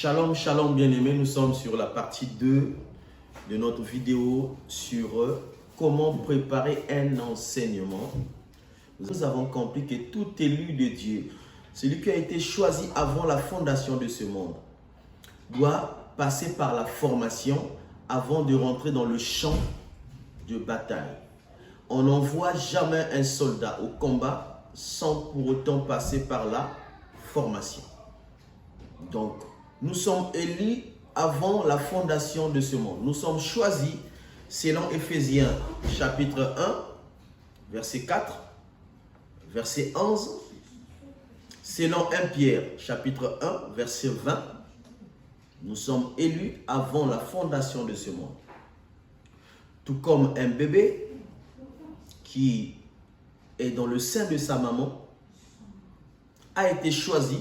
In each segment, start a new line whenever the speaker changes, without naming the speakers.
Shalom, shalom bien-aimés, nous sommes sur la partie 2 de notre vidéo sur comment préparer un enseignement. Nous avons compris que tout élu de Dieu, celui qui a été choisi avant la fondation de ce monde, doit passer par la formation avant de rentrer dans le champ de bataille. On n'envoie jamais un soldat au combat sans pour autant passer par la formation. Donc, nous sommes élus avant la fondation de ce monde. Nous sommes choisis selon Éphésiens chapitre 1, verset 4, verset 11, selon 1 Pierre chapitre 1, verset 20. Nous sommes élus avant la fondation de ce monde. Tout comme un bébé qui est dans le sein de sa maman a été choisi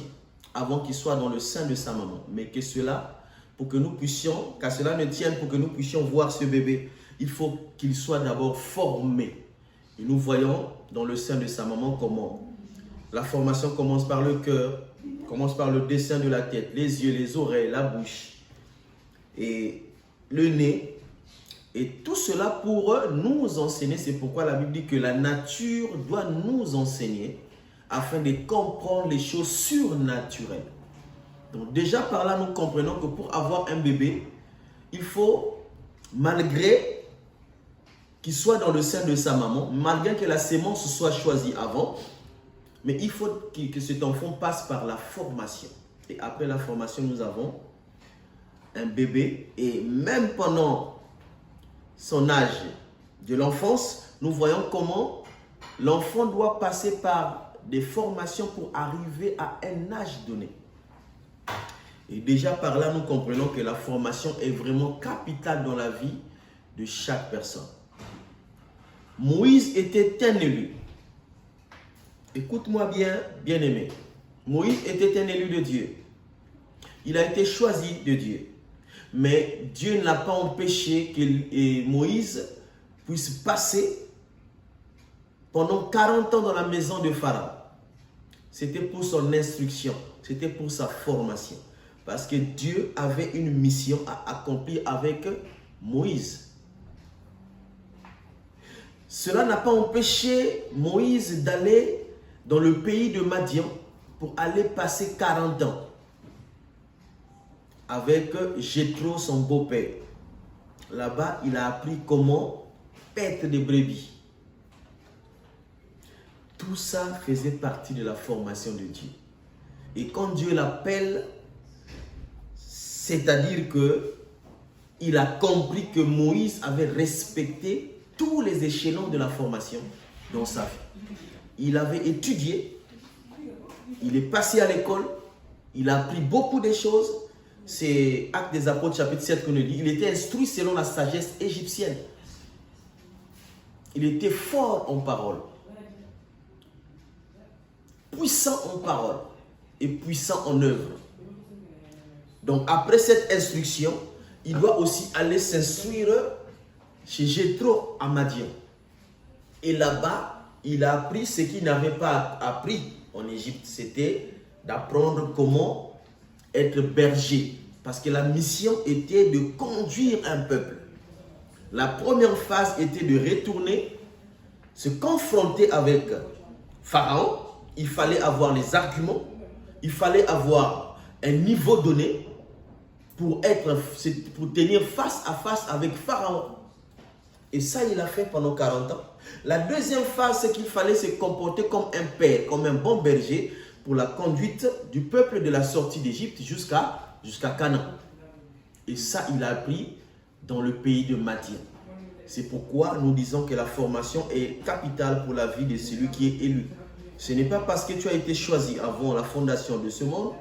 avant qu'il soit dans le sein de sa maman. Mais que cela, pour que nous puissions, qu'à cela ne tienne, pour que nous puissions voir ce bébé, il faut qu'il soit d'abord formé. Et nous voyons dans le sein de sa maman comment la formation commence par le cœur, commence par le dessin de la tête, les yeux, les oreilles, la bouche et le nez. Et tout cela pour nous enseigner. C'est pourquoi la Bible dit que la nature doit nous enseigner afin de comprendre les choses surnaturelles. Donc déjà par là, nous comprenons que pour avoir un bébé, il faut, malgré qu'il soit dans le sein de sa maman, malgré que la sémence soit choisie avant, mais il faut que cet enfant passe par la formation. Et après la formation, nous avons un bébé. Et même pendant son âge de l'enfance, nous voyons comment l'enfant doit passer par des formations pour arriver à un âge donné. Et déjà par là, nous comprenons que la formation est vraiment capitale dans la vie de chaque personne. Moïse était un élu. Écoute-moi bien, bien-aimé. Moïse était un élu de Dieu. Il a été choisi de Dieu. Mais Dieu n'a pas empêché que Moïse puisse passer pendant 40 ans dans la maison de Pharaon. C'était pour son instruction, c'était pour sa formation. Parce que Dieu avait une mission à accomplir avec Moïse. Cela n'a pas empêché Moïse d'aller dans le pays de Madian pour aller passer 40 ans avec Jéthro, son beau-père. Là-bas, il a appris comment paître des brebis. Tout ça faisait partie de la formation de Dieu. Et quand Dieu l'appelle, c'est-à-dire qu'il a compris que Moïse avait respecté tous les échelons de la formation dans sa vie. Il avait étudié, il est passé à l'école, il a appris beaucoup de choses. C'est Actes des Apôtres chapitre 7 qu'on nous dit. Il était instruit selon la sagesse égyptienne. Il était fort en parole. Puissant en parole et puissant en œuvre. Donc après cette instruction, il doit aussi aller s'instruire chez Jéthro à Madian. Et là-bas, il a appris ce qu'il n'avait pas appris en Égypte. C'était d'apprendre comment être berger. Parce que la mission était de conduire un peuple. La première phase était de retourner, se confronter avec Pharaon. Il fallait avoir les arguments, il fallait avoir un niveau donné pour tenir face à face avec Pharaon. Et ça, il a fait pendant 40 ans. La deuxième phase, c'est qu'il fallait se comporter comme un père, comme un bon berger pour la conduite du peuple de la sortie d'Égypte jusqu'à Canaan. Et ça, il a appris dans le pays de Madian. C'est pourquoi nous disons que la formation est capitale pour la vie de celui qui est élu. Ce n'est pas parce que tu as été choisi avant la fondation de ce monde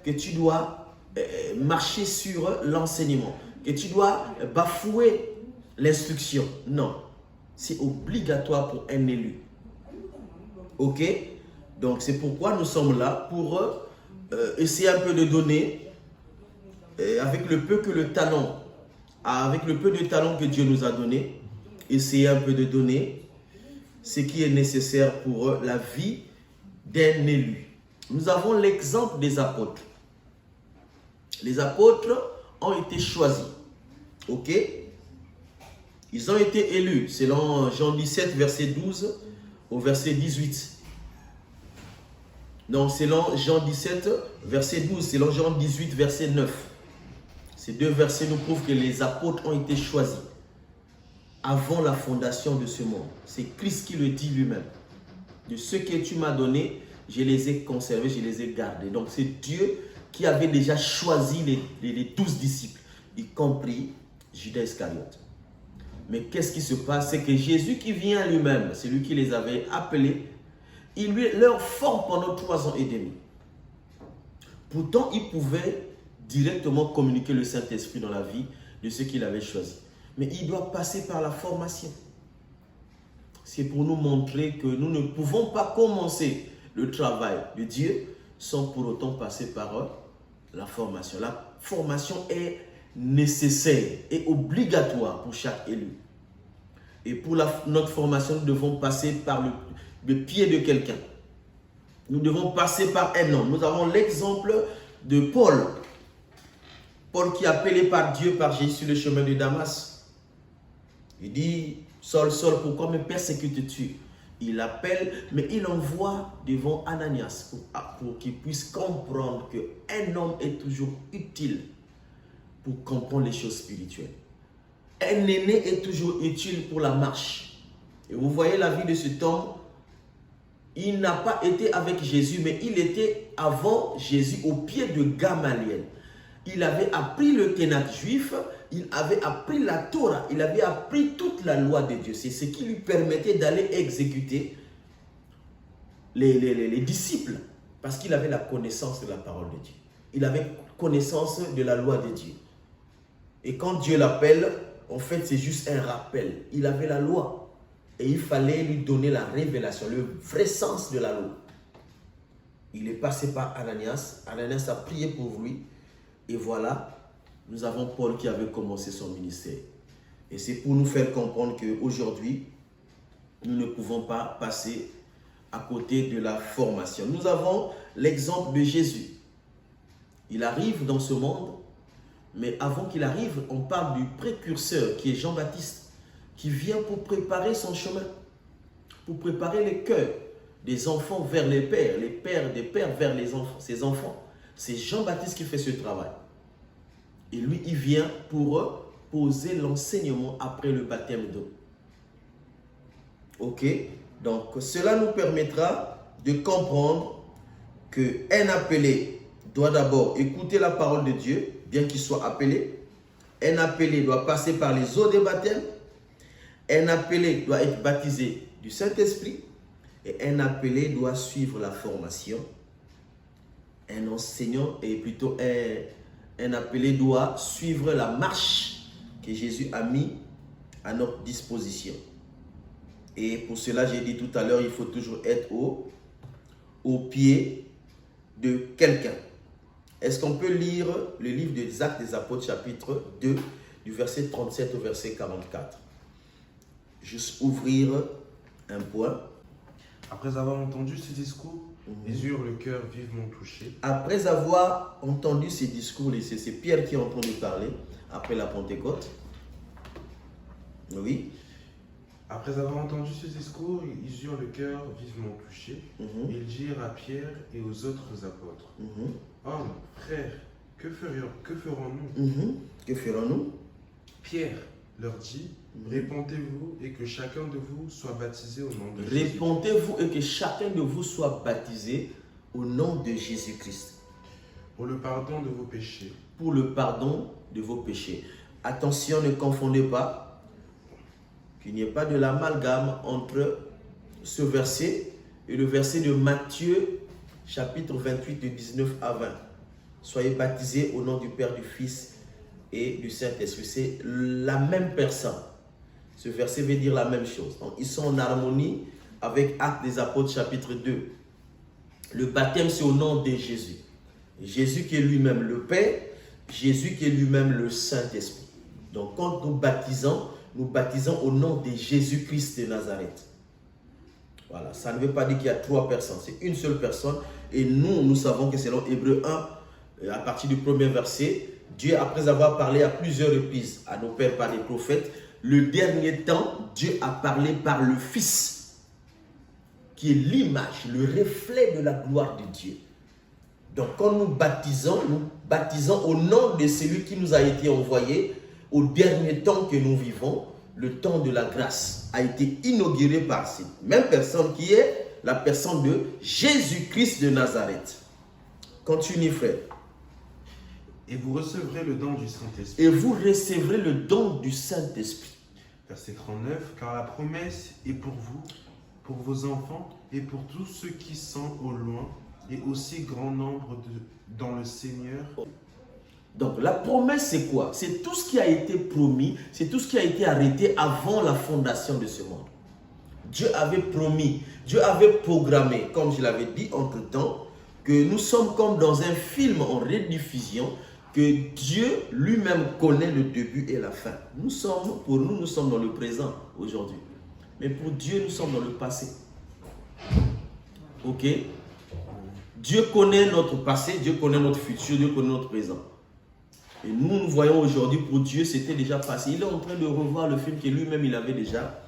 que tu dois marcher sur l'enseignement, que tu dois bafouer l'instruction. Non, c'est obligatoire pour un élu. Ok? Donc c'est pourquoi nous sommes là pour essayer un peu de donner avec le peu de talent que Dieu nous a donné, essayer un peu de donner ce qui est nécessaire pour la vie d'un élu. Nous avons l'exemple des apôtres. Les apôtres ont été choisis. Ok? Ils ont été élus selon Jean 17, verset 12 au verset 18. Non, selon Jean 17, verset 12, selon Jean 18, verset 9. Ces deux versets nous prouvent que les apôtres ont été choisis avant la fondation de ce monde. C'est Christ qui le dit lui-même. De ce que tu m'as donné, je les ai conservés, je les ai gardés. Donc c'est Dieu qui avait déjà choisi les 12 disciples, y compris Judas Iscariote. Mais qu'est-ce qui se passe? C'est que Jésus qui vient lui-même, c'est lui qui les avait appelés, il leur forme pendant 3 ans et demi. Pourtant, il pouvait directement communiquer le Saint-Esprit dans la vie de ceux qu'il avait choisis. Mais il doit passer par la formation. C'est pour nous montrer que nous ne pouvons pas commencer le travail de Dieu sans pour autant passer par la formation. La formation est nécessaire et obligatoire pour chaque élu. Et pour notre formation, nous devons passer par le pied de quelqu'un. Nous devons passer par un homme. Nous avons l'exemple de Paul. Paul qui est appelé par Dieu, par Jésus sur le chemin de Damas. Il dit, Saul, Saul, pourquoi me persécutes-tu? Il appelle, mais il envoie devant Ananias pour qu'il puisse comprendre qu'un homme est toujours utile pour comprendre les choses spirituelles. Un aîné est toujours utile pour la marche. Et vous voyez la vie de cet homme, il n'a pas été avec Jésus, mais il était avant Jésus au pied de Gamaliel. Il avait appris le Ténat juif, il avait appris la Torah, il avait appris toute la loi de Dieu. C'est ce qui lui permettait d'aller exécuter les disciples, parce qu'il avait la connaissance de la parole de Dieu. Il avait connaissance de la loi de Dieu. Et quand Dieu l'appelle, en fait, c'est juste un rappel. Il avait la loi. Et il fallait lui donner la révélation, le vrai sens de la loi. Il est passé par Ananias. Ananias a prié pour lui. Et voilà, nous avons Paul qui avait commencé son ministère. Et c'est pour nous faire comprendre qu'aujourd'hui, nous ne pouvons pas passer à côté de la formation. Nous avons l'exemple de Jésus. Il arrive dans ce monde, mais avant qu'il arrive, on parle du précurseur qui est Jean-Baptiste, qui vient pour préparer son chemin, pour préparer les cœurs des enfants vers les pères des pères vers les enfants, ses enfants. C'est Jean-Baptiste qui fait ce travail. Et lui, il vient pour poser l'enseignement après le baptême d'eau. Ok? Donc, cela nous permettra de comprendre qu'un appelé doit d'abord écouter la parole de Dieu, bien qu'il soit appelé. Un appelé doit passer par les eaux des baptêmes. Un appelé doit être baptisé du Saint-Esprit. Et un appelé doit suivre la formation. Un enseignant, et plutôt un appelé doit suivre la marche que Jésus a mis à notre disposition. Et pour cela, j'ai dit tout à l'heure, il faut toujours être au pied de quelqu'un. Est-ce qu'on peut lire le livre des Actes des Apôtres, chapitre 2, du verset 37 au verset 44? Juste ouvrir un point.
Après avoir entendu ce discours, ils eurent le cœur vivement touché.
Après avoir entendu ces discours, c'est Pierre qui est en train de parler, après la Pentecôte. Oui.
Après avoir entendu ce discours, ils eurent le cœur vivement touché. Ils dirent à Pierre et aux autres apôtres, Hommes, frères, que ferons-nous?
Que ferons-nous?
Pierre leur dit, répentez-vous et que chacun de vous soit baptisé au nom de Jésus.
Répentez-vous et que chacun de vous soit baptisé au nom de Jésus-Christ.
Pour le pardon de vos péchés.
Pour le pardon de vos péchés. Attention, ne confondez pas, qu'il n'y ait pas de l'amalgame entre ce verset et le verset de Matthieu, chapitre 28, de 19 à 20. Soyez baptisés au nom du Père, du Fils et du Saint-Esprit. C'est la même personne. Ce verset veut dire la même chose. Donc, ils sont en harmonie avec Actes des Apôtres, chapitre 2. Le baptême, c'est au nom de Jésus. Jésus qui est lui-même le Père, Jésus qui est lui-même le Saint-Esprit. Donc, quand nous baptisons au nom de Jésus-Christ de Nazareth. Voilà, ça ne veut pas dire qu'il y a 3 personnes, c'est une seule personne. Et nous savons que selon Hébreux 1, à partir du premier verset, Dieu, après avoir parlé à plusieurs reprises à nos pères par les prophètes, le dernier temps, Dieu a parlé par le Fils, qui est l'image, le reflet de la gloire de Dieu. Donc quand nous baptisons au nom de celui qui nous a été envoyé au dernier temps que nous vivons. Le temps de la grâce a été inauguré par cette même personne qui est la personne de Jésus-Christ de Nazareth. Continue, frère.
Et vous recevrez le don du Saint-Esprit.
Et vous recevrez le don du Saint-Esprit.
Verset 39, car la promesse est pour vous, pour vos enfants et pour tous ceux qui sont au loin et aussi grand nombre dans le Seigneur.
Donc la promesse c'est quoi? C'est tout ce qui a été promis, c'est tout ce qui a été arrêté avant la fondation de ce monde. Dieu avait promis, Dieu avait programmé, comme je l'avais dit entre-temps, que nous sommes comme dans un film en rediffusion, que Dieu lui-même connaît le début et la fin. Pour nous, nous sommes dans le présent aujourd'hui. Mais pour Dieu, nous sommes dans le passé. Ok? Dieu connaît notre passé, Dieu connaît notre futur, Dieu connaît notre présent. Et nous voyons aujourd'hui, pour Dieu, c'était déjà passé. Il est en train de revoir le film que lui-même, il avait déjà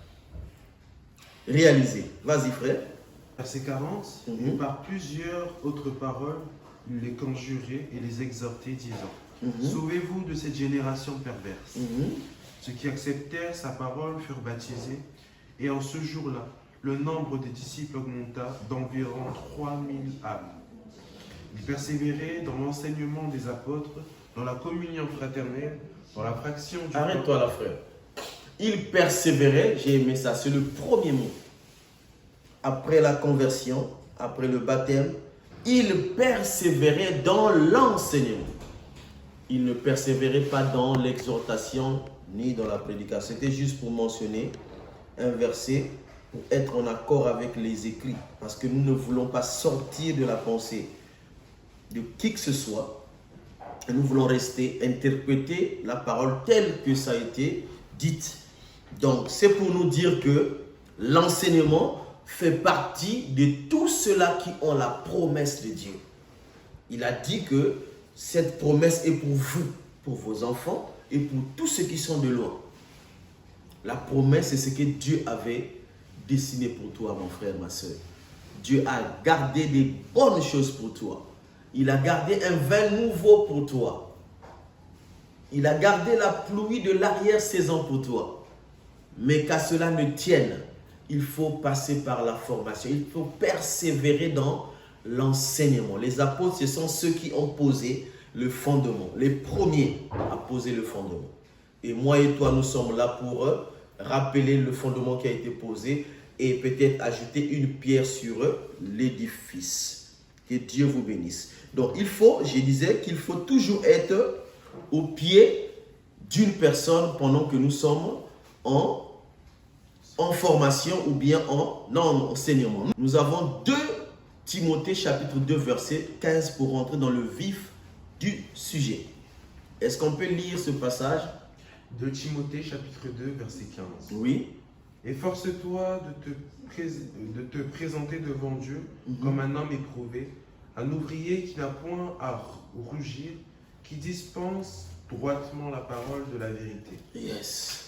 réalisé. Vas-y, frère.
Verset 40, et par plusieurs autres paroles, il les conjurait et les exhortait, disant, sauvez-vous de cette génération perverse. Ceux qui acceptèrent sa parole furent baptisés, et en ce jour-là, le nombre des disciples augmenta d'environ 3000 âmes. Ils persévéraient dans l'enseignement des apôtres, dans la communion fraternelle, dans la fraction du...
Arrête-toi là, frère. Ils persévéraient, j'ai aimé ça, c'est le premier mot. Après la conversion, après le baptême, ils persévéraient dans l'enseignement. Ils ne persévéraient pas dans l'exhortation ni dans la prédication. C'était juste pour mentionner un verset pour être en accord avec les écrits. Parce que nous ne voulons pas sortir de la pensée de qui que ce soit. Et nous voulons rester, interpréter la parole telle que ça a été dite. Donc, c'est pour nous dire que l'enseignement fait partie de tous ceux-là qui ont la promesse de Dieu. Il a dit que cette promesse est pour vous, pour vos enfants et pour tous ceux qui sont de loin. La promesse, c'est ce que Dieu avait dessiné pour toi, mon frère, ma soeur. Dieu a gardé des bonnes choses pour toi. Il a gardé un vin nouveau pour toi. Il a gardé la pluie de l'arrière-saison pour toi. Mais qu'à cela ne tienne, il faut passer par la formation. Il faut persévérer dans l'enseignement. Les apôtres, ce sont ceux qui ont posé le fondement. Les premiers à poser le fondement. Et moi et toi, nous sommes là pour rappeler le fondement qui a été posé et peut-être ajouter une pierre sur l'édifice. Que Dieu vous bénisse. Donc, je disais qu'il faut toujours être au pied d'une personne pendant que nous sommes en formation ou bien en enseignement. Nous avons 2 Timothée chapitre 2 verset 15 pour rentrer dans le vif du sujet. Est-ce qu'on peut lire ce passage?
2 Timothée chapitre 2 verset 15.
Oui.
Efforce-toi de te présenter devant Dieu comme un homme éprouvé, un ouvrier qui n'a point à rougir, qui dispense droitement la parole de la vérité.
Yes.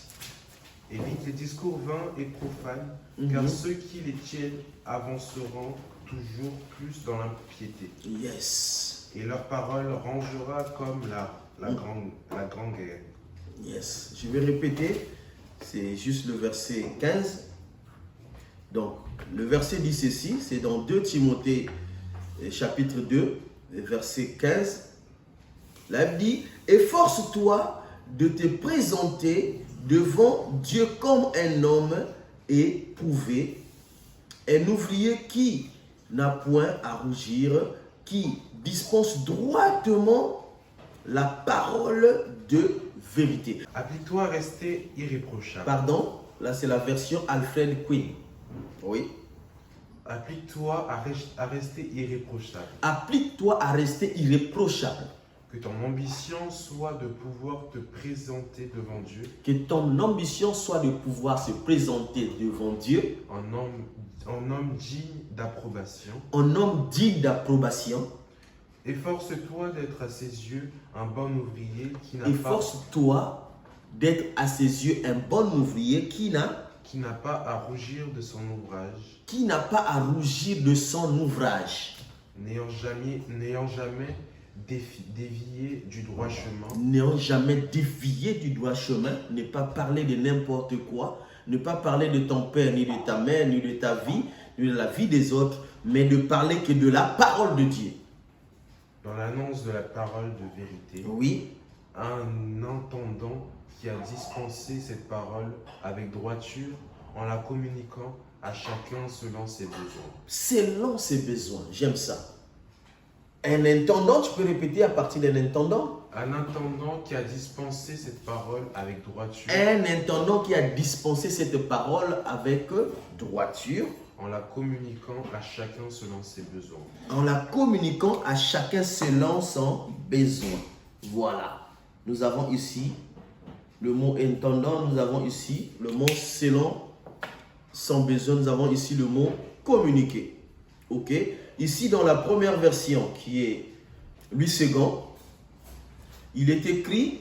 Évite les discours vains et profanes, car ceux qui les tiennent avanceront toujours plus dans l'impiété.
Yes.
Et leur parole rangera comme la grande guerre.
Yes. Je vais répéter, c'est juste le verset 15. Donc, le verset dit ceci, c'est dans 2 Timothée chapitre 2, verset 15. Là, il dit, efforce-toi de te présenter devant Dieu comme un homme éprouvé, un ouvrier qui n'a point à rougir, qui dispense droitement la parole de vérité.
Applique-toi à rester irréprochable.
Pardon, là c'est la version Alfred Quinn. Oui.
Applique-toi à rester irréprochable.
Applique-toi à rester irréprochable.
Que ton ambition soit de pouvoir te présenter devant Dieu.
Que ton ambition soit de pouvoir se présenter devant Dieu.
En homme digne d'approbation.
En homme digne d'approbation.
Efforce-toi d'être à ses yeux un bon ouvrier
Efforce-toi d'être à ses yeux un bon ouvrier qui
n'a pas à rougir de son ouvrage, n'ayant jamais dévié du droit chemin,
ne pas parler de n'importe quoi, ne pas parler de ton père, ni de ta mère, ni de ta vie, ni de la vie des autres, mais de parler que de la parole de Dieu.
dans l'annonce de la parole de vérité,
Oui.
un entendant qui a dispensé cette parole avec droiture en la communiquant à chacun selon ses besoins.
Selon ses besoins, j'aime ça. Un intendant, tu peux répéter à partir d'un intendant?
Un intendant qui a dispensé cette parole avec droiture.
Un intendant qui a dispensé cette parole avec droiture.
En la communiquant à chacun selon ses besoins.
En la communiquant à chacun selon son besoin. Voilà. Nous avons ici le mot intendant, nous avons ici le mot selon son besoin, nous avons ici le mot communiquer. Ok? Ici dans la première version qui est 8 secondes, il est écrit: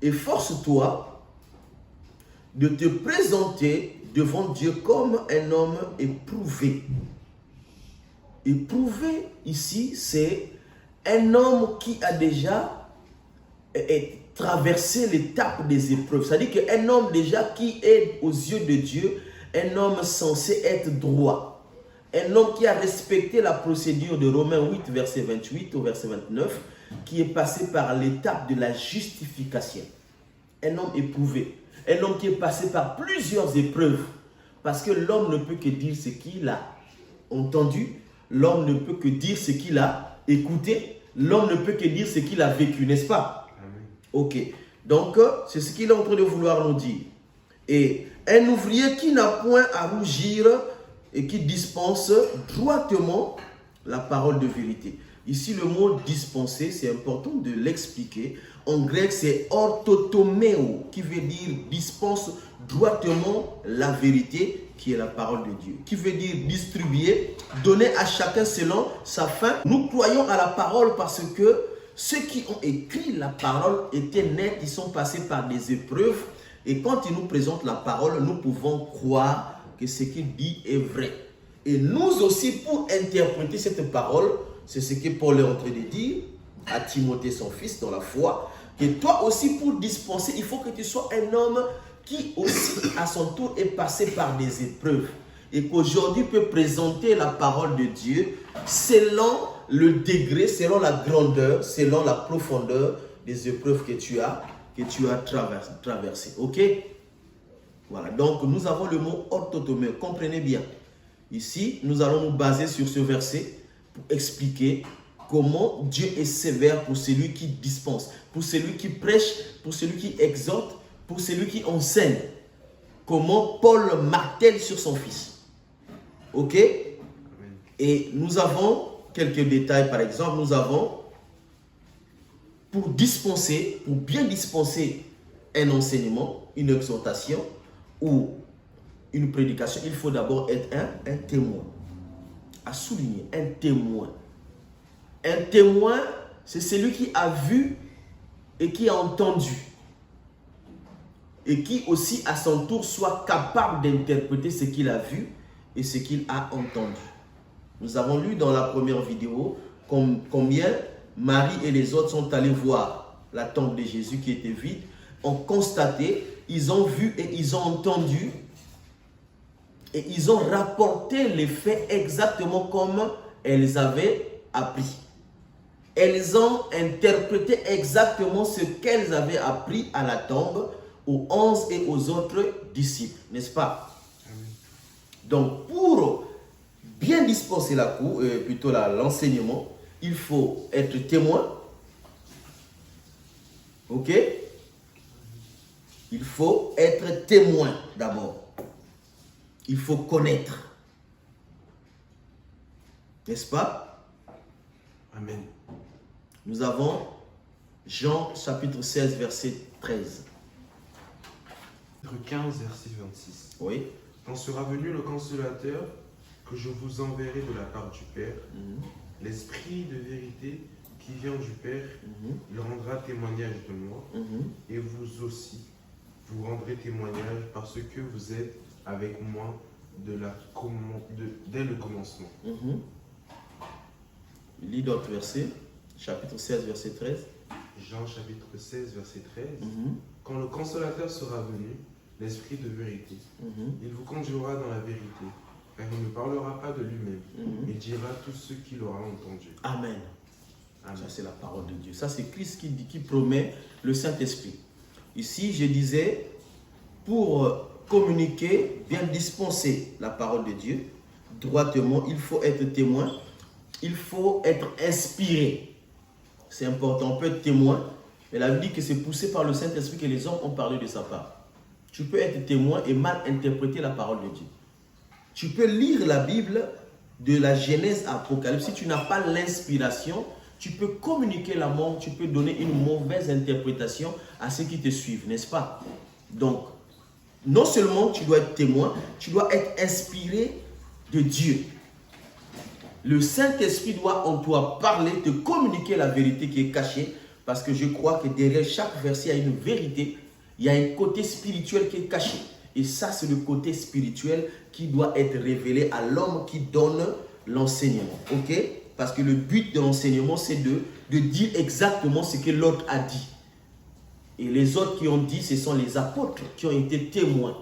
efforce-toi de te présenter devant Dieu comme un homme éprouvé. Éprouvé ici, c'est un homme qui a déjà traversé l'étape des épreuves. C'est-à-dire qu'un homme déjà qui est aux yeux de Dieu, un homme censé être droit. Un homme qui a respecté la procédure de Romains 8, verset 28 au verset 29, qui est passé par l'étape de la justification. Un homme éprouvé. Un homme qui est passé par plusieurs épreuves. Parce que l'homme ne peut que dire ce qu'il a entendu. L'homme ne peut que dire ce qu'il a écouté. L'homme ne peut que dire ce qu'il a vécu, n'est-ce pas?
Amen.
Ok. Donc, c'est ce qu'il est en train de vouloir nous dire. Et un ouvrier qui n'a point à rougir et qui dispense droitement la parole de vérité. Ici, le mot dispenser, c'est important de l'expliquer. En grec, c'est orthotomeo, qui veut dire dispense droitement la vérité, qui est la parole de Dieu. Qui veut dire distribuer, donner à chacun selon sa faim. Nous croyons à la parole parce que ceux qui ont écrit la parole étaient nets, ils sont passés par des épreuves. Et quand ils nous présentent la parole, nous pouvons croire que ce qu'il dit est vrai. Et nous aussi, pour interpréter cette parole, c'est ce que Paul est en train de dire à Timothée, son fils, dans la foi. Que toi aussi, pour dispenser, il faut que tu sois un homme qui aussi, à son tour, est passé par des épreuves. Et qu'aujourd'hui peut présenter la parole de Dieu selon le degré, selon la grandeur, selon la profondeur des épreuves que tu as traversées. Ok? Voilà. Donc, nous avons le mot orthotomé. Comprenez bien. Ici, nous allons nous baser sur ce verset pour expliquer comment Dieu est sévère pour celui qui dispense, pour celui qui prêche, pour celui qui exhorte, pour celui qui enseigne. Comment Paul martèle sur son fils. Ok?
Amen.
Et nous avons quelques détails. Par exemple, nous avons, pour dispenser, pour bien dispenser un enseignement, une exhortation ou une prédication, il faut d'abord être un témoin. À souligner, un témoin. Un témoin, c'est celui qui a vu et qui a entendu. Et qui aussi, à son tour, soit capable d'interpréter ce qu'il a vu et ce qu'il a entendu. Nous avons lu dans la première vidéo combien Marie et les autres sont allés voir la tombe de Jésus qui était vide, ont constaté, ils ont vu et ils ont entendu et ils ont rapporté les faits exactement comme elles avaient appris. Elles ont interprété exactement ce qu'elles avaient appris à la tombe aux 11 et aux autres disciples, n'est-ce pas?
Amen.
Donc, pour bien dispenser l'enseignement, il faut être témoin. Ok? Il faut être témoin d'abord. Il faut connaître. N'est-ce pas?
Amen.
Nous avons Jean chapitre 16, verset 13.
Chapitre 15, verset 26.
Oui.
Quand sera venu le consolateur, que je vous enverrai de la part du Père, l'esprit de vérité qui vient du Père, il rendra témoignage de moi, et vous aussi, vous rendrez témoignage parce que vous êtes avec moi dès le commencement.
Lis d'autres versets, chapitre 16, verset 13.
Jean chapitre 16, verset 13. Quand le consolateur sera venu, l'esprit de vérité, il vous conduira dans la vérité, car il ne parlera pas de lui-même, il dira tout ce qu'il aura entendu.
Amen.
Amen.
Ça, c'est la parole de Dieu. Ça, c'est Christ qui promet le Saint-Esprit. Ici, je disais, pour communiquer, bien dispenser la parole de Dieu, droitement, il faut être témoin, il faut être inspiré. C'est important, on peut être témoin, mais la Bible dit que c'est poussé par le Saint-Esprit que les hommes ont parlé de sa part. Tu peux être témoin et mal interpréter la parole de Dieu. Tu peux lire la Bible de la Genèse à Apocalypse. Si tu n'as pas l'inspiration, tu peux communiquer la mort, tu peux donner une mauvaise interprétation à ceux qui te suivent, n'est-ce pas? Donc, non seulement tu dois être témoin, tu dois être inspiré de Dieu. Le Saint-Esprit doit en toi parler, te communiquer la vérité qui est cachée, parce que je crois que derrière chaque verset, il y a une vérité, il y a un côté spirituel qui est caché. Et ça, c'est le côté spirituel qui doit être révélé à l'homme qui donne l'enseignement. Ok? Parce que le but de l'enseignement, c'est de dire exactement ce que l'autre a dit. Et les autres qui ont dit, ce sont les apôtres qui ont été témoins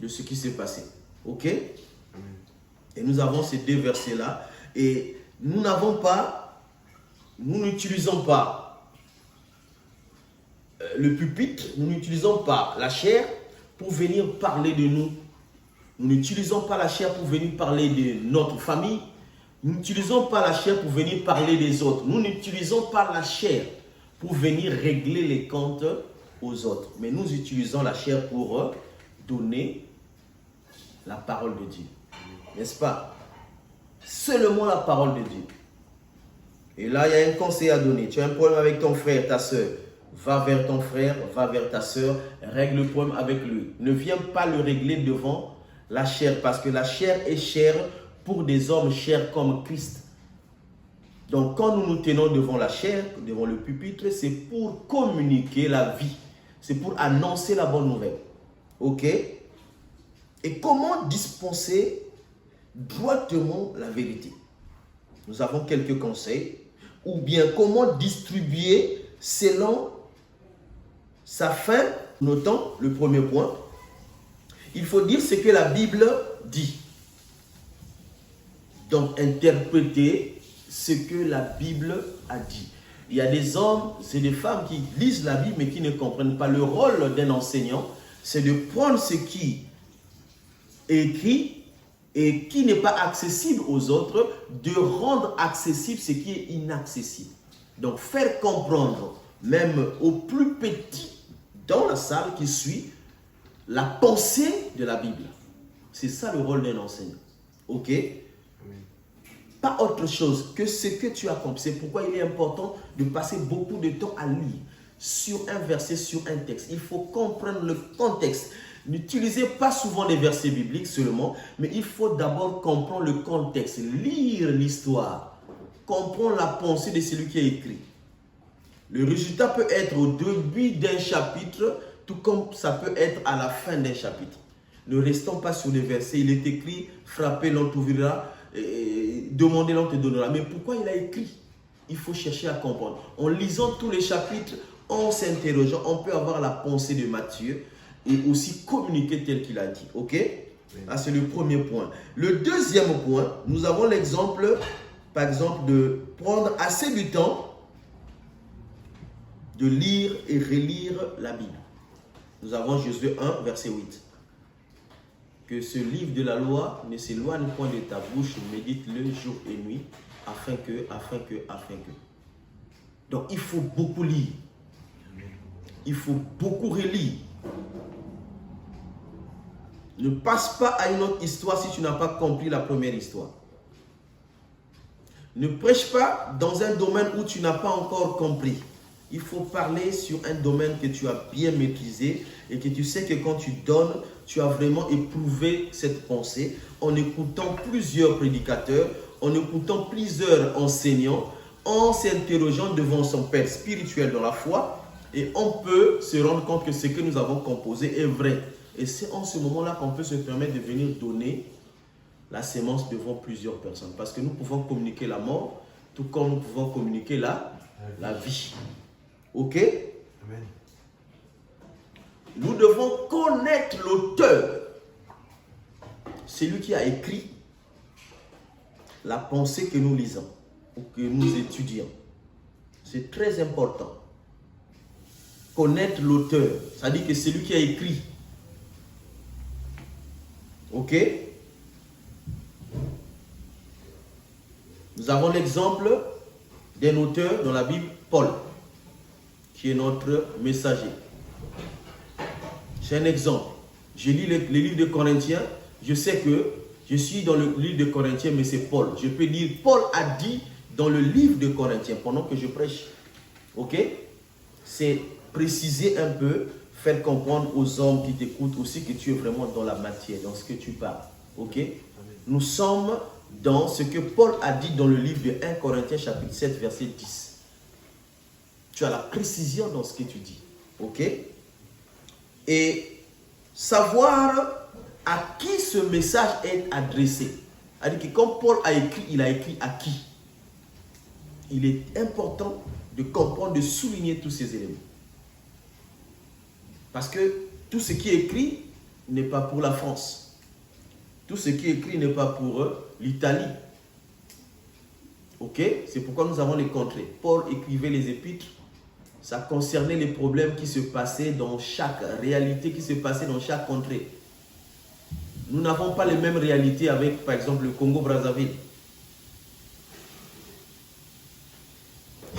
de ce qui s'est passé. Ok? Et nous avons ces deux versets-là. Et nous n'utilisons pas le pupitre, nous n'utilisons pas la chair pour venir parler de nous. Nous n'utilisons pas la chair pour venir parler de notre famille. Nous n'utilisons pas la chair pour venir parler des autres. Nous n'utilisons pas la chair pour venir régler les comptes aux autres. Mais nous utilisons la chair pour donner la parole de Dieu. N'est-ce pas? Seulement la parole de Dieu. Et là, il y a un conseil à donner. Tu as un problème avec ton frère, ta soeur. Va vers ton frère, va vers ta soeur. Règle le problème avec lui. Ne viens pas le régler devant la chair. Parce que la chair est chère pour des hommes chers comme Christ. Donc, quand nous nous tenons devant la chair, devant le pupitre, c'est pour communiquer la vie. C'est pour annoncer la bonne nouvelle. Ok? Et comment dispenser droitement la vérité? Nous avons quelques conseils. Ou bien comment distribuer selon sa fin. Notons le premier point. Il faut dire ce que la Bible dit. Donc interpréter ce que la Bible a dit. Il y a des hommes et des femmes qui lisent la Bible mais qui ne comprennent pas. Le rôle d'un enseignant, c'est de prendre ce qui est écrit et qui n'est pas accessible aux autres, de rendre accessible ce qui est inaccessible. Donc faire comprendre, même aux plus petits dans la salle qui suit, la pensée de la Bible. C'est ça le rôle d'un enseignant. Ok? Pas autre chose que ce que tu as compris. C'est pourquoi il est important de passer beaucoup de temps à lire sur un verset, sur un texte. Il faut comprendre le contexte. N'utilisez pas souvent les versets bibliques seulement, mais il faut d'abord comprendre le contexte, lire l'histoire, comprendre la pensée de celui qui a écrit. Le résultat peut être au début d'un chapitre, tout comme ça peut être à la fin d'un chapitre. Ne restons pas sur les versets. Il est écrit, frappez, l'on t'ouvrira, demandez, l'on te donnera. Mais pourquoi il a écrit? Il faut chercher à comprendre. En lisant tous les chapitres, en s'interrogeant, on peut avoir la pensée de Matthieu et aussi communiquer tel qu'il a dit. Ok? Ah, c'est le premier point. Le deuxième point, nous avons l'exemple, par exemple, de prendre assez du temps de lire et relire la Bible. Nous avons Josué 1, verset 8. Que ce livre de la loi ne s'éloigne point de ta bouche, médite-le jour et nuit, afin que. Donc, il faut beaucoup lire. Il faut beaucoup relire. Ne passe pas à une autre histoire si tu n'as pas compris la première histoire. Ne prêche pas dans un domaine où tu n'as pas encore compris. Il faut parler sur un domaine que tu as bien maîtrisé et que tu sais que quand tu donnes, tu as vraiment éprouvé cette pensée en écoutant plusieurs prédicateurs, en écoutant plusieurs enseignants, en s'interrogeant devant son père spirituel dans la foi, et on peut se rendre compte que ce que nous avons composé est vrai. Et c'est en ce moment-là qu'on peut se permettre de venir donner la sémence devant plusieurs personnes. Parce que nous pouvons communiquer la mort, tout comme nous pouvons communiquer la vie. Ok?
Amen.
Nous devons connaître l'auteur. C'est lui qui a écrit la pensée que nous lisons ou que nous étudions. C'est très important. Connaître l'auteur, c'est-à-dire que c'est lui qui a écrit. Ok? Nous avons l'exemple d'un auteur dans la Bible, Paul, qui est notre messager. C'est un exemple. Je lis les livres de Corinthiens, je sais que je suis dans le livre de Corinthiens, mais c'est Paul. Je peux dire, Paul a dit dans le livre de Corinthiens, pendant que je prêche. Ok? C'est préciser un peu, faire comprendre aux hommes qui t'écoutent aussi que tu es vraiment dans la matière, dans ce que tu parles. Ok? Nous sommes dans ce que Paul a dit dans le livre de 1 Corinthiens chapitre 7 verset 10. Tu as la précision dans ce que tu dis. Ok? Et savoir à qui ce message est adressé. C'est-à-dire que quand Paul a écrit, il a écrit à qui? Il est important de comprendre, de souligner tous ces éléments. Parce que tout ce qui est écrit n'est pas pour la France. Tout ce qui est écrit n'est pas pour l'Italie. Ok? C'est pourquoi nous avons les contrées. Paul écrivait les épîtres. Ça concernait les problèmes qui se passaient dans chaque réalité, qui se passait dans chaque contrée. Nous n'avons pas les mêmes réalités avec, par exemple, le Congo-Brazzaville.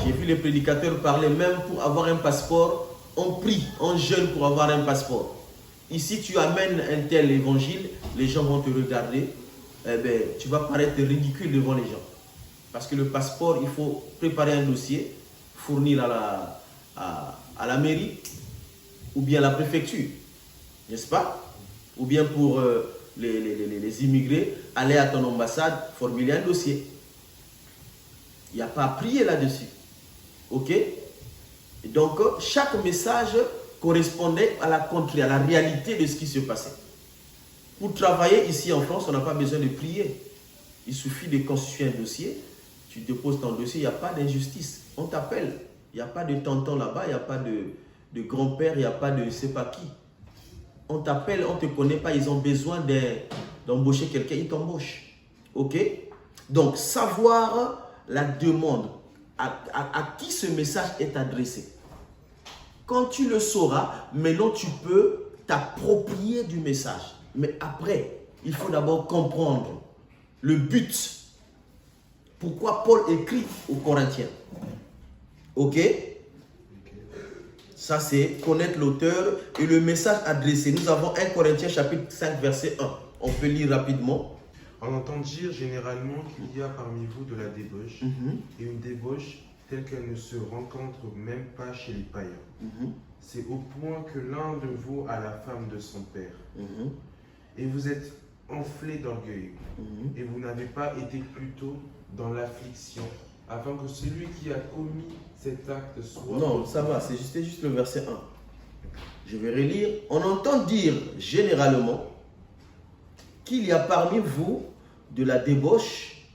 J'ai vu les prédicateurs parler, même pour avoir un passeport, on prie, on jeûne pour avoir un passeport. Ici, tu amènes un tel évangile, les gens vont te regarder, eh bien, tu vas paraître ridicule devant les gens. Parce que le passeport, il faut préparer un dossier, fournir à la mairie, ou bien à la préfecture, n'est-ce pas? Ou bien pour les immigrés, aller à ton ambassade, formuler un dossier. Il n'y a pas à prier là-dessus. Ok? Et donc, chaque message correspondait à la contrée, à la réalité de ce qui se passait. Pour travailler ici en France, on n'a pas besoin de prier. Il suffit de constituer un dossier. Tu déposes ton dossier, il n'y a pas d'injustice. On t'appelle. Il n'y a pas de tonton là-bas, il n'y a pas de grand-père, il n'y a pas de je ne sais pas qui. On t'appelle, on ne te connaît pas, ils ont besoin d'embaucher quelqu'un, ils t'embauchent. Ok? Donc, savoir la demande, à qui ce message est adressé. Quand tu le sauras, maintenant tu peux t'approprier du message. Mais après, il faut d'abord comprendre le but. Pourquoi Paul écrit aux Corinthiens. Ok? Ça, c'est connaître l'auteur et le message adressé. Nous avons 1 Corinthiens chapitre 5 verset 1. On peut lire rapidement.
On entend dire généralement qu'il y a parmi vous de la débauche, et une débauche telle qu'elle ne se rencontre même pas chez les païens. C'est au point que l'un de vous a la femme de son père. Et vous êtes enflé d'orgueil, et vous n'avez pas été plutôt dans l'affliction, afin que celui qui a commis cet acte soit...
Non, ça va, c'était juste le verset 1. Je vais relire. On entend dire généralement qu'il y a parmi vous de la débauche,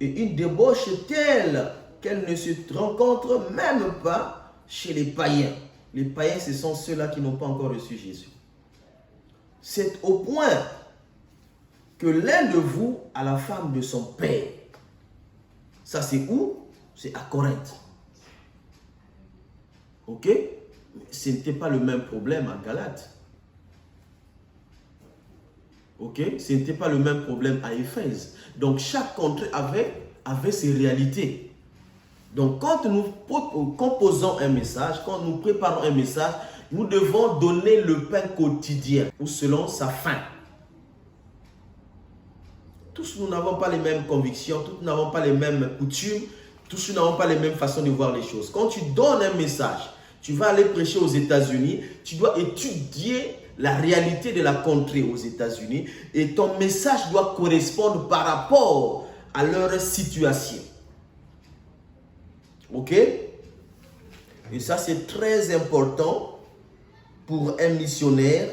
et une débauche telle qu'elle ne se rencontre même pas chez les païens. Les païens, ce sont ceux-là qui n'ont pas encore reçu Jésus. C'est au point que l'un de vous a la femme de son père. Ça, c'est où? C'est à Corinthe. Ok? Ce n'était pas le même problème à Galate. Ok? Ce n'était pas le même problème à Éphèse. Donc, chaque contrée avait ses réalités. Donc, quand nous composons un message, quand nous préparons un message, nous devons donner le pain quotidien ou selon sa faim. Tous nous n'avons pas les mêmes convictions, tous nous n'avons pas les mêmes coutumes, tous nous n'avons pas les mêmes façons de voir les choses. Quand tu donnes un message, tu vas aller prêcher aux États-Unis, tu dois étudier la réalité de la contrée aux États-Unis et ton message doit correspondre par rapport à leur situation. Ok? Et ça, c'est très important pour un missionnaire,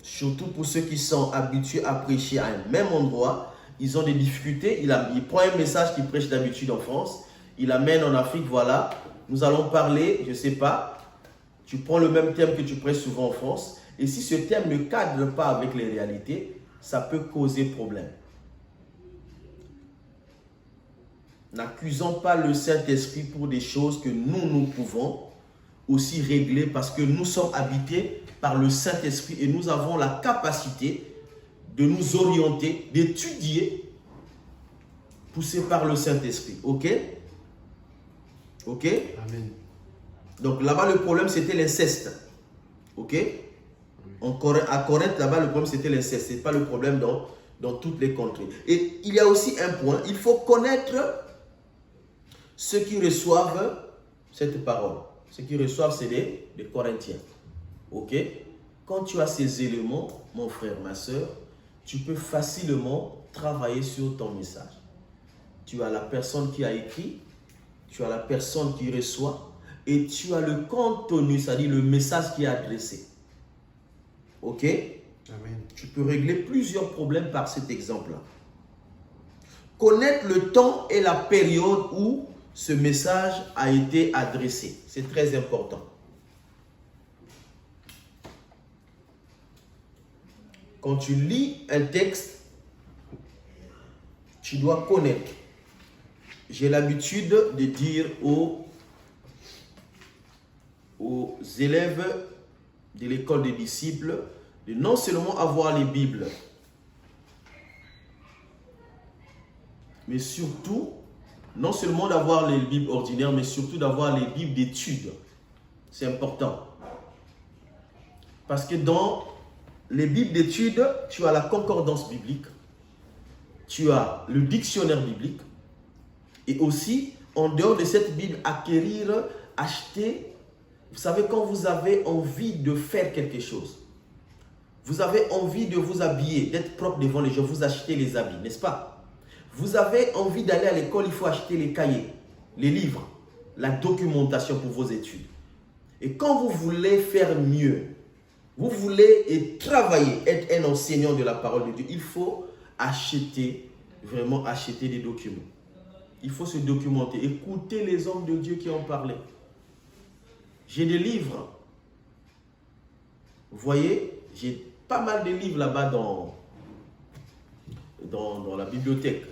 surtout pour ceux qui sont habitués à prêcher à un même endroit. Ils ont des difficultés. Il prend un message qu'il prêche d'habitude en France, il l'amène en Afrique, voilà. Nous allons parler, je ne sais pas, tu prends le même thème que tu prêches souvent en France, et si ce thème ne cadre pas avec les réalités, ça peut causer problème. N'accusons pas le Saint-Esprit pour des choses que nous pouvons aussi régler parce que nous sommes habités par le Saint-Esprit et nous avons la capacité de nous orienter, d'étudier, poussé par le Saint-Esprit. Ok? Ok?
Amen.
Donc là-bas, le problème, c'était l'inceste. Ok? À Corinthe, là-bas, le problème, c'était l'inceste. Ce n'est pas le problème dans toutes les contrées. Et il y a aussi un point, il faut connaître ceux qui reçoivent cette parole. Ceux qui reçoivent, c'est les Corinthiens. Ok? Quand tu as ces éléments, mon frère, ma soeur, tu peux facilement travailler sur ton message. Tu as la personne qui a écrit, tu as la personne qui reçoit et tu as le contenu, c'est-à-dire le message qui est adressé. Ok?
Amen.
Tu peux régler plusieurs problèmes par cet exemple-là. Connaître le temps et la période où ce message a été adressé. C'est très important. Quand tu lis un texte, tu dois connaître. J'ai l'habitude de dire aux élèves de l'école des disciples de non seulement avoir les Bibles, mais surtout, non seulement d'avoir les Bibles ordinaires, mais surtout d'avoir les Bibles d'études. C'est important. Parce que dans les Bibles d'études, tu as la concordance biblique, tu as le dictionnaire biblique, et aussi, en dehors de cette Bible, acquérir, acheter. Vous savez, quand vous avez envie de faire quelque chose, vous avez envie de vous habiller, d'être propre devant les gens, vous achetez les habits, n'est-ce pas? Vous avez envie d'aller à l'école, il faut acheter les cahiers, les livres, la documentation pour vos études. Et quand vous voulez faire mieux, vous voulez travailler, être un enseignant de la parole de Dieu, il faut acheter, vraiment acheter des documents. Il faut se documenter, écouter les hommes de Dieu qui ont parlé. J'ai des livres. Vous voyez, j'ai pas mal de livres là-bas dans la bibliothèque.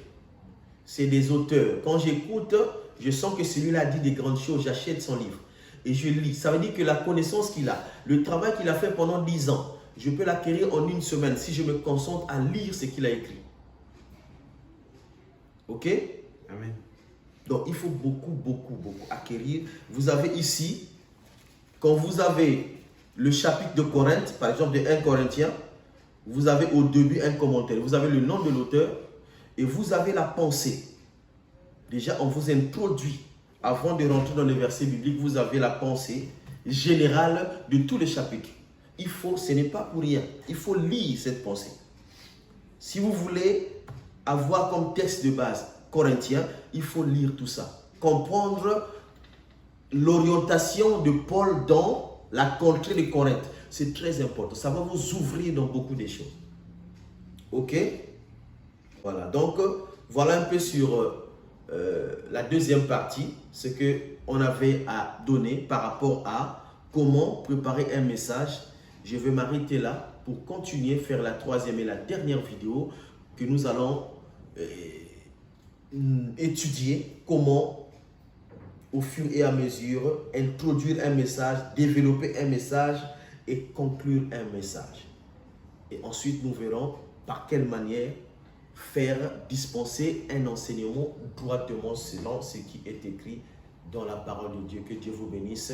C'est des auteurs. Quand j'écoute, je sens que celui-là dit des grandes choses. J'achète son livre et je lis. Ça veut dire que la connaissance qu'il a, le travail qu'il a fait pendant 10 ans, je peux l'acquérir en une semaine si je me concentre à lire ce qu'il a écrit. Ok?
Amen.
Donc, il faut beaucoup acquérir. Vous avez ici, quand vous avez le chapitre de Corinthe, par exemple de 1 Corinthiens, vous avez au début un commentaire. Vous avez le nom de l'auteur et vous avez la pensée. Déjà, on vous introduit. Avant de rentrer dans les versets bibliques, vous avez la pensée générale de tous les chapitres. Ce n'est pas pour rien. Il faut lire cette pensée. Si vous voulez avoir comme texte de base Corinthiens, il faut lire tout ça. Comprendre l'orientation de Paul dans la contrée de Corinthe. C'est très important. Ça va vous ouvrir dans beaucoup de choses. Ok? Voilà. Donc, voilà un peu sur la deuxième partie, ce qu'on avait à donner par rapport à comment préparer un message. Je vais m'arrêter là pour continuer à faire la troisième et la dernière vidéo que nous allons étudier comment, au fur et à mesure, introduire un message, développer un message et conclure un message. Et ensuite, nous verrons par quelle manière faire dispenser un enseignement droitement selon ce qui est écrit dans la parole de Dieu. Que Dieu vous bénisse.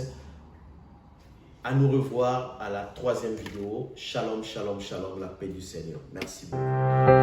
À nous revoir à la troisième vidéo. Shalom, shalom, shalom, la paix du Seigneur. Merci beaucoup.